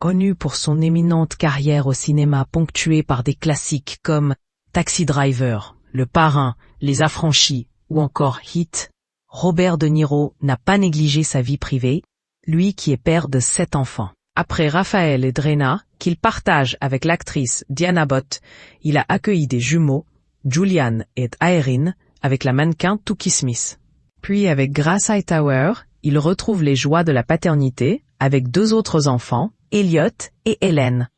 Connue pour son éminente carrière au cinéma ponctuée par des classiques comme Taxi Driver, Le Parrain, Les Affranchis ou encore Hit, Robert De Niro n'a pas négligé sa vie privée, lui qui est père de 7 enfants. Après Raphaël et Drena, qu'il partage avec l'actrice Diana Bott, il a accueilli des jumeaux, Julian et Aeryn, avec la mannequin Toukie Smith. Puis avec Grace Hightower, il retrouve les joies de la paternité, avec 2 autres enfants, Elliot et Hélène.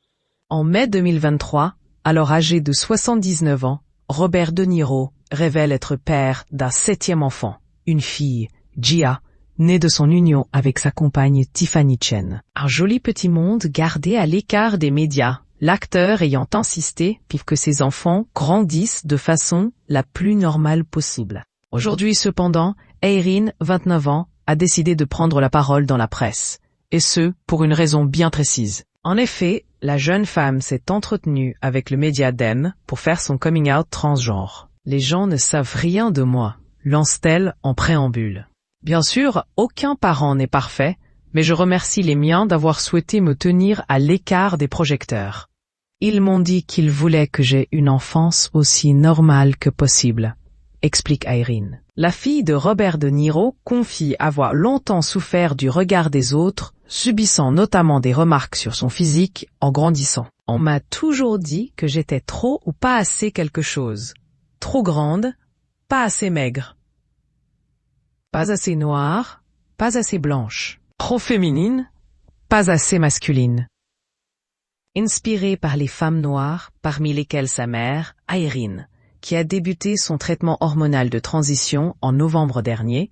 En mai 2023, alors âgé de 79 ans, Robert De Niro révèle être père d'un 7e enfant, une fille, Gia, née de son union avec sa compagne Tiffany Chen. Un joli petit monde gardé à l'écart des médias, l'acteur ayant insisté pour que ses enfants grandissent de façon la plus normale possible. Aujourd'hui cependant, Aeryn, 29 ans, a décidé de prendre la parole dans la presse, et ce, pour une raison bien précise. En effet, la jeune femme s'est entretenue avec le média Dem pour faire son coming out transgenre. Les gens ne savent rien de moi, lance-t-elle en préambule. Bien sûr, aucun parent n'est parfait, mais je remercie les miens d'avoir souhaité me tenir à l'écart des projecteurs. Ils m'ont dit qu'ils voulaient que j'aie une enfance aussi normale que possible, explique Aeryn. La fille de Robert De Niro confie avoir longtemps souffert du regard des autres, subissant notamment des remarques sur son physique en grandissant. On m'a toujours dit que j'étais trop ou pas assez quelque chose. Trop grande, pas assez maigre. Pas assez noire, pas assez blanche. Trop féminine, pas assez masculine. Inspirée par les femmes noires, parmi lesquelles sa mère, Aeryn, qui a débuté son traitement hormonal de transition en novembre dernier,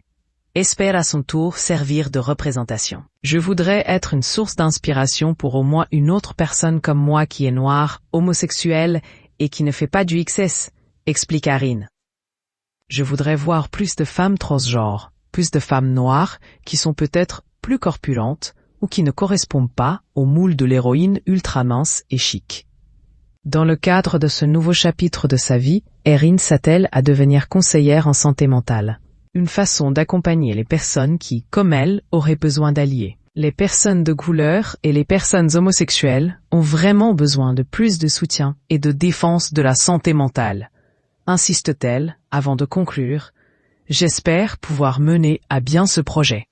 espère à son tour servir de représentation. Je voudrais être une source d'inspiration pour au moins une autre personne comme moi qui est noire, homosexuelle et qui ne fait pas du XS, explique Aeryn. Je voudrais voir plus de femmes transgenres, plus de femmes noires qui sont peut-être plus corpulentes ou qui ne correspondent pas au moule de l'héroïne ultra mince et chic. Dans le cadre de ce nouveau chapitre de sa vie, Aeryn s'attelle à devenir conseillère en santé mentale. Une façon d'accompagner les personnes qui, comme elle, auraient besoin d'alliés. Les personnes de couleur et les personnes homosexuelles ont vraiment besoin de plus de soutien et de défense de la santé mentale, insiste-t-elle avant de conclure. J'espère pouvoir mener à bien ce projet.